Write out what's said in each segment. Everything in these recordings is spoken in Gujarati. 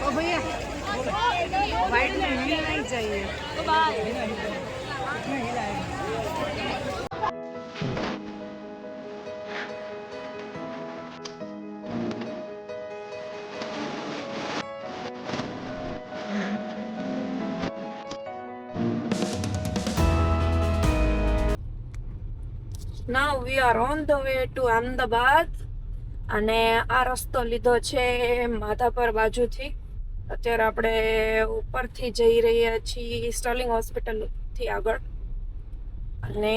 ओ भैया वाइट में हिलना ही चाहिए तो बाय कितना हिला है Now we are on the way to Ahmedabad અને આ રસ્તો લીધો છે માધાપર બાજુથી. અત્યારે આપણે ઉપરથી જઈ રહ્યા છીએ સ્ટર્લિંગ હોસ્પિટલ થી આગળ અને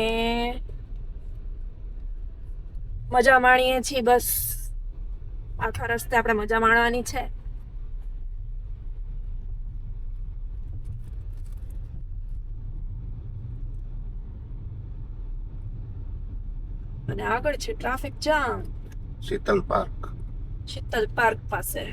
મજા માણીએ છીએ. બસ આખા રસ્તે આપણે મજા માણવાની છે. અને આગળ છે ટ્રાફિક જામ શીતલ પાર્ક પાસે.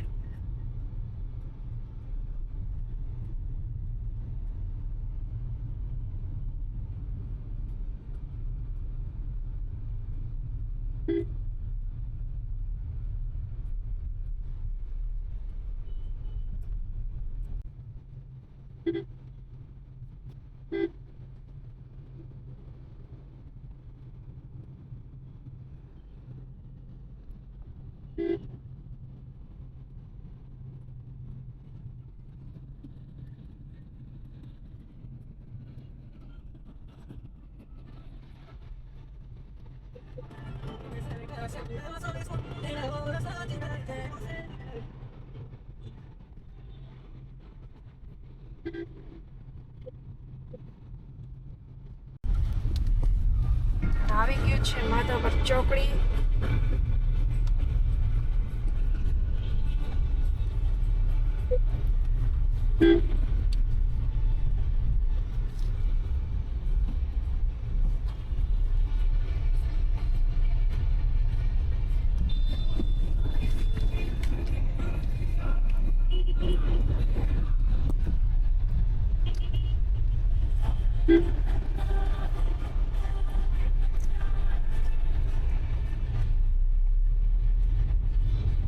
આવી ગયું છે માધાપર ચોકડી.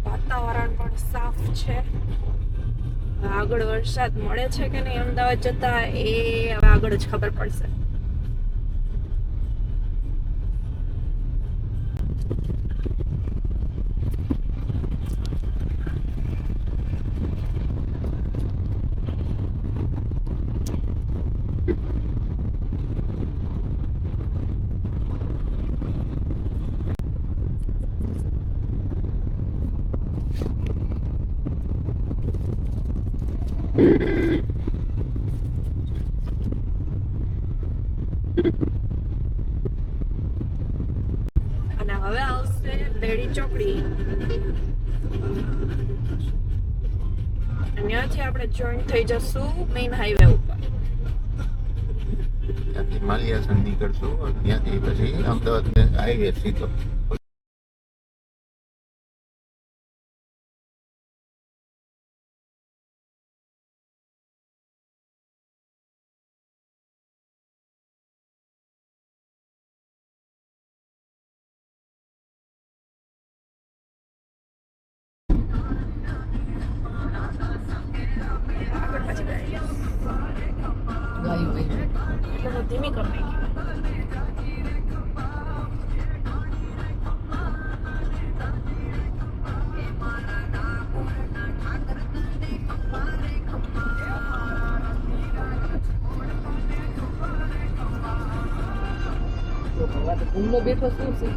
વાતાવરણ પણ સાફ છે. આગળ વરસાદ મળે છે કે નહીં અમદાવાદ જતા એ હવે આગળ જ ખબર પડશે. અને હવે આવશે બેડી ચોકડી. ત્યાંથી આપણે જોઈન થઈ જશું મેઇન હાઈવે ઉપર. ત્યાંથી માલિયાસણ નીકળશું અને ત્યાંથી પછી અમદાવાદ હાઈવે સીધો. એટલે ધીમી કરી નાખી. ભૂમનો બેઠો શું છે?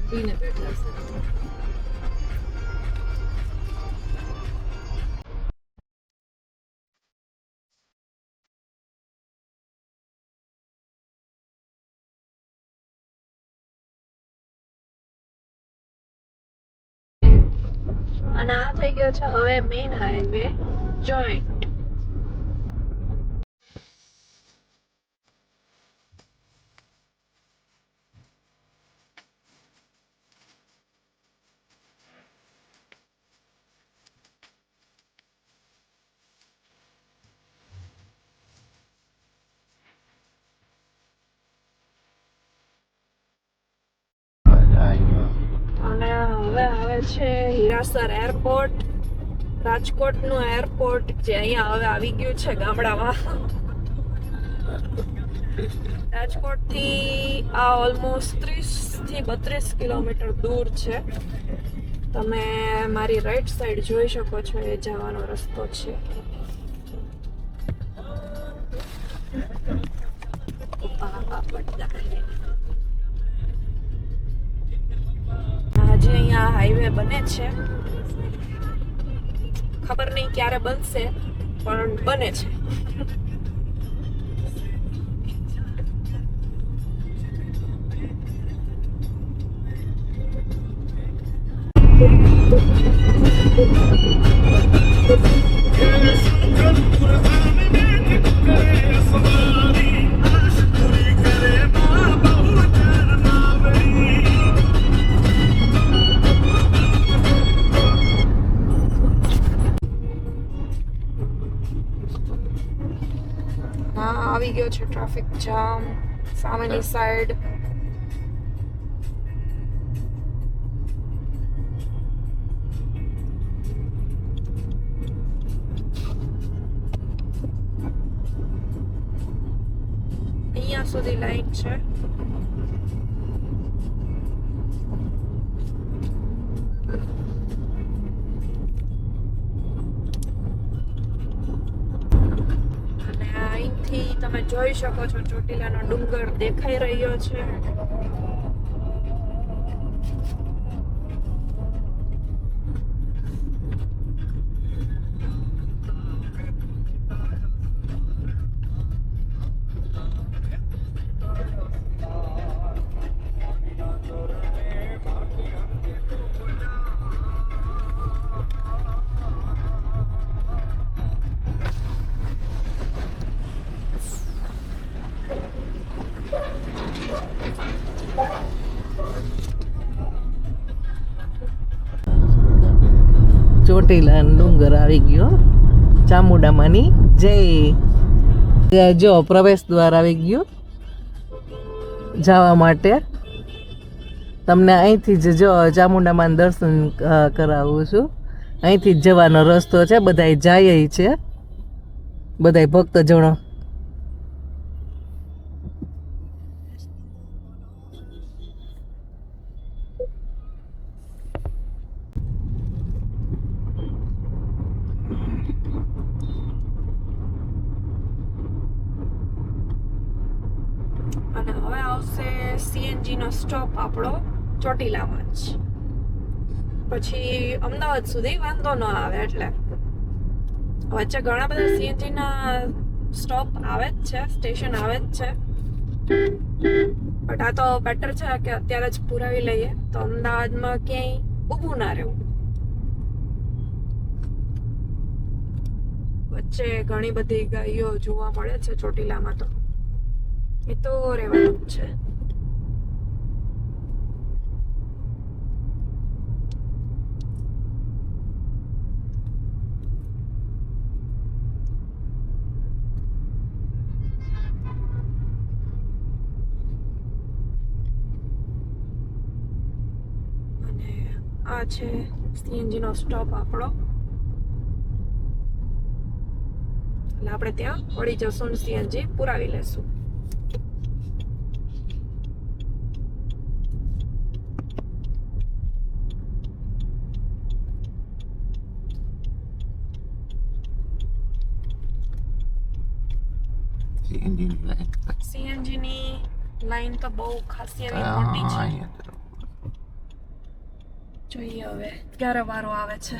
પીને બેઠા છે. અને આ થઈ ગયો છે હવે મેઇન હાઈવે જોઈન્ટ. છે હીરાસર એરપોર્ટ, રાજકોટનું એરપોર્ટ જે અહીંયા હવે આવી ગયું છે ગામડામાં. રાજકોટથી આ ઓલમોસ્ટ 30 થી 32 કિલોમીટર દૂર છે. તમે મારી રાઈટ સાઈડ જોઈ શકો છો, એ જવાનો રસ્તો છે. હજી અહીંયા હાઈવે બને છે, ખબર નહીં ક્યારે બનશે પણ બને છે. આવી ગયો છે ટ્રાફિક જામ સામેની સાઈડ. અહીંયા સુધી લાઈન છે. તમે જોઈ શકો છો ચોટીલાનો ડુંગર દેખાઈ રહ્યો છે. ચોટીલા ડુંગર આવી ગયો. ચામુંડામાંની જય. જો પ્રવેશ દ્વાર આવી ગયો જવા માટે. તમને અહીંથી જ જો ચામુંડામાં દર્શન કરાવું છું. અહીંથી જ જવાનો રસ્તો છે. બધાય જાય છે, બધાય ભક્તજનો. અને હવે આવશે સીએનજી નો સ્ટોપ આપણો ચોટીલામાં જ. પછી અમદાવાદ સુધી વાંધો ન આવે. એટલે વચ્ચે ઘણા બધા સીએનજી ના સ્ટોપ આવે જ છે, સ્ટેશન આવે જ છે. બટ આ તો બેટર છે કે અત્યારે જ પુરાવી લઈએ તો અમદાવાદમાં ક્યાંય ઊભું ના રહેવું. વચ્ચે ઘણી બધી ગાડીઓ જોવા મળે છે ચોટીલામાં, તો એ તો રહેવાનું જ છે. અને આ છે સીએનજી નો સ્ટોપ આપણો. એટલે આપણે ત્યાં વળી જશું, સીએનજી પુરાવી લેશું. સીએનજી ની લાઈન તો બહુ ખાસી એવી મોટી છે. જોઈએ હવે ક્યારે વારો આવે છે.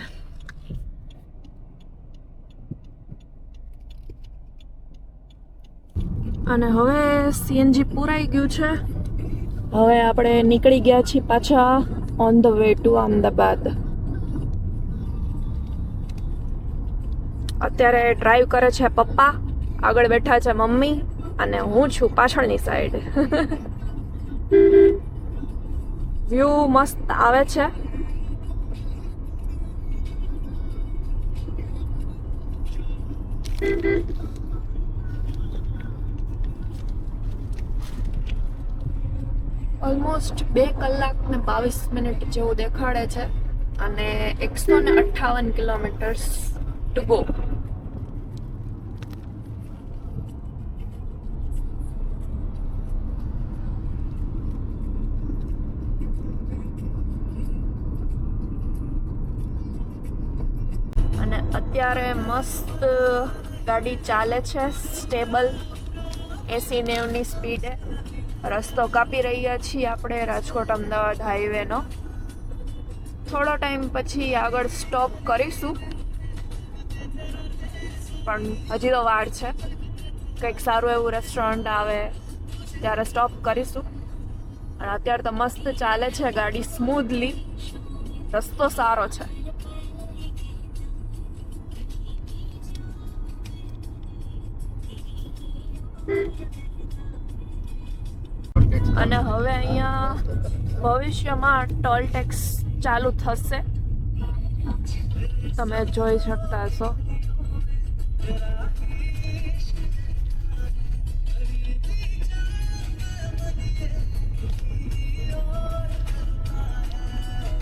અને હવે સીએનજી પુરાઈ ગયું છે. હવે આપણે નીકળી ગયા છીએ પાછા on the way to Ahmedabad. અત્યારે ડ્રાઈવ કરે છે પપ્પા, આગળ બેઠા છે મમ્મી અને હું છું પાછળની સાઈડ. વ્યૂ મસ્ત આવે છે. ઓલમોસ્ટ 2 કલાક ને 22 મિનિટ જેવું દેખાડે છે. અને 158 કિલોમીટર્સ ટુ ગો. અને અત્યારે મસ્ત ગાડી ચાલે છે, સ્ટેબલ 80-90ની સ્પીડે. રસ્તો કાપી રહ્યા છીએ આપણે રાજકોટ અમદાવાદ હાઈવેનો. થોડો ટાઈમ પછી આગળ સ્ટોપ કરીશું, પણ હજી તો વાર છે. કંઈક સારું એવું રેસ્ટોરન્ટ આવે ત્યારે સ્ટોપ કરીશું. અને અત્યારે તો મસ્ત ચાલે છે ગાડી, સ્મૂધલી. રસ્તો સારો છે. અને હવે અહીંયા ભવિષ્યમાં ટોલ ટેક્સ ચાલુ થશે, તમે જોઈ શકતા હશો.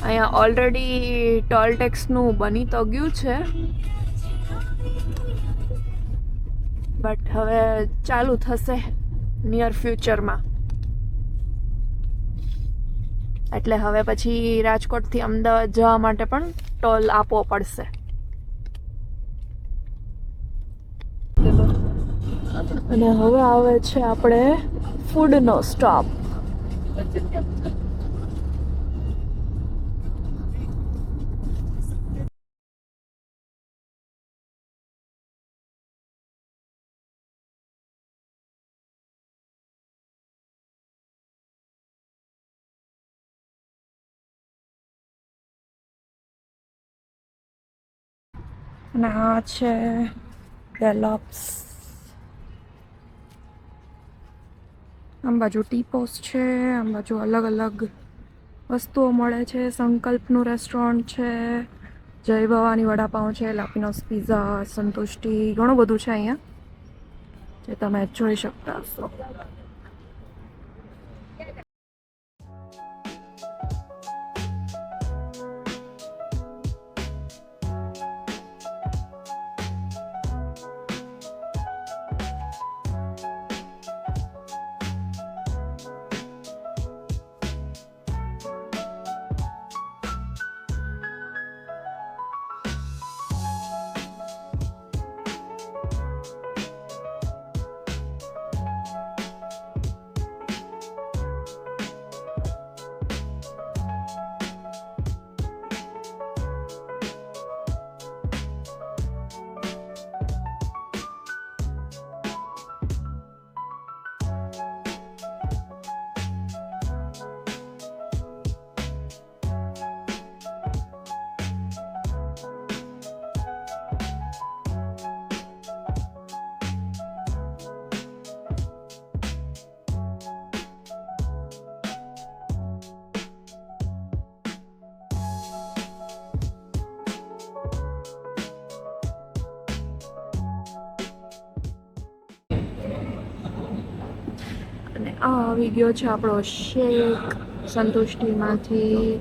અહીંયા ઓલરેડી ટોલ ટેક્સનું બની તો ગયું છે, બટ હવે ચાલુ થશે નિયર ફ્યુચરમાં. એટલે હવે પછી રાજકોટથી અમદાવાદ જવા માટે પણ ટોલ આપવો પડશે. અને હવે આવે છે આપણે ફૂડનો સ્ટોપ. અને આ છે ડેલોપ્સ. આમ બાજુ ટીપોસ છે, આમ બાજુ અલગ અલગ વસ્તુઓ મળે છે. સંકલ્પનું રેસ્ટોરન્ટ છે, જય ભવાની વડાપાઉં છે, લાપીનોસ પિઝા, સંતુષ્ટિ, ઘણું બધું છે અહીંયા જે તમે જોઈ શકતા હશો. અને આ આવી ગયો છે આપણો શેક સંતુષ્ટિમાંથી.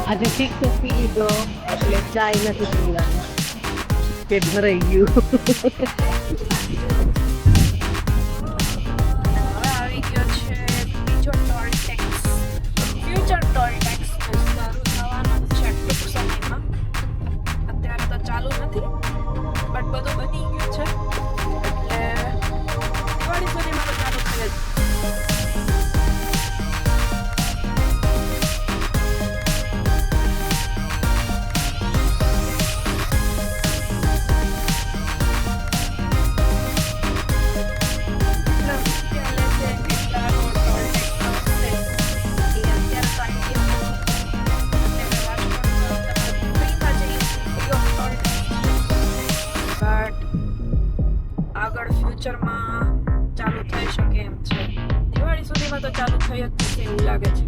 આજે ઠીક તો પી લીધો એટલે ચાય નથી પીવાની, પેટ ભરાઈ ગયું. હવે આવી ગયો છે બીજો toll tax, future toll tax શરૂ થવાનો છે ટૂંક સમયમાં. અત્યારે તો ચાલુ નથી, બટ બધું બની ગયું છે એટલે દિવાળી સુધીમાં તો ચાલુ થઈ જ. ફ્યુચરમાં ચાલુ થઈ શકે એમ છે. દિવાળી સુધીમાં તો ચાલુ થઈ જ જશે એવું લાગે છે.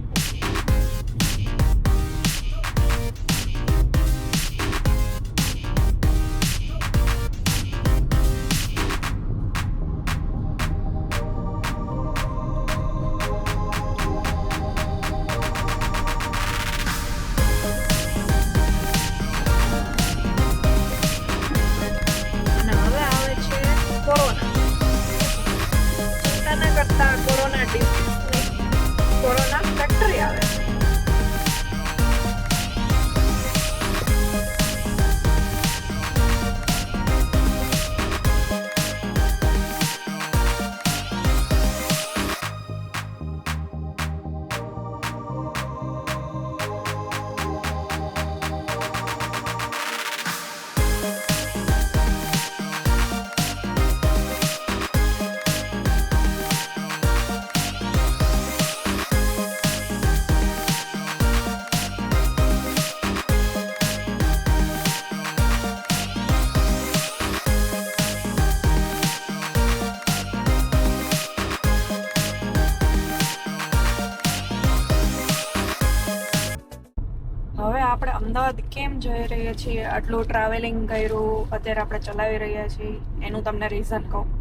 અમદાવાદ કેમ જઈ રહ્યા છીએ, આટલું ટ્રાવેલિંગ કર્યું, અત્યારે આપણે ચલાવી રહ્યા છીએ, એનું તમને રીઝન કહું.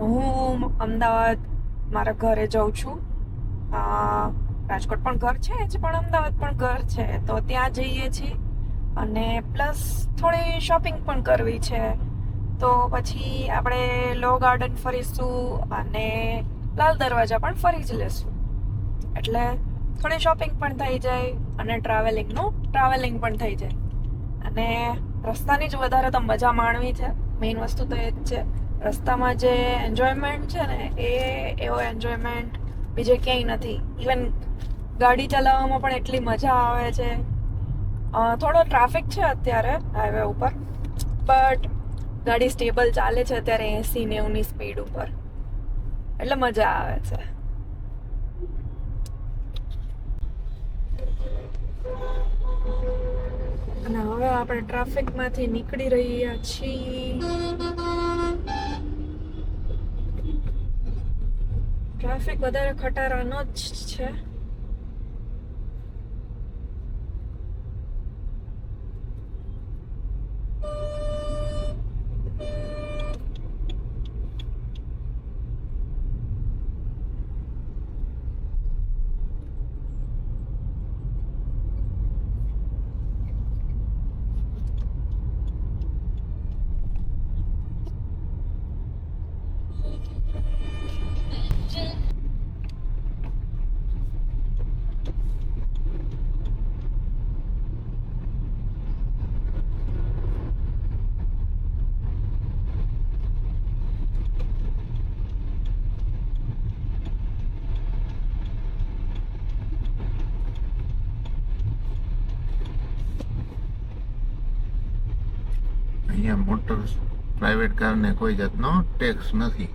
હું અમદાવાદ મારા ઘરે જાઉં છું. રાજકોટ પણ ઘર છે જ, પણ અમદાવાદ પણ ઘર છે, તો ત્યાં જઈએ છીએ. અને પ્લસ થોડી શોપિંગ પણ કરવી છે, તો પછી આપણે લો ગાર્ડન ફરીશું અને લાલ દરવાજા પણ ફરી જ લેશું. એટલે થોડી શોપિંગ પણ થઈ જાય અને ટ્રાવેલિંગ પણ થઈ જાય. અને રસ્તાની જ વધારે તો મજા માણવી છે. મેઇન વસ્તુ તો એ જ છે. રસ્તામાં જે એન્જોયમેન્ટ છે ને, એ એવો એન્જોયમેન્ટ બીજે ક્યાંય નથી. ઇવન ગાડી ચલાવવામાં પણ એટલી મજા આવે છે. થોડો ટ્રાફિક છે અત્યારે હાઈવે ઉપર, બટ ગાડી સ્ટેબલ ચાલે છે અત્યારે 80-90ની સ્પીડ ઉપર, એટલે મજા આવે છે. અને હવે આપણે ટ્રાફિકમાંથી નીકળી રહ્યા છીએ. ટ્રાફિક વધારે ખટારાનો જ છે. અહીંયા મોટર પ્રાઇવેટ કારને કોઈ જાતનો ટેક્સ નથી.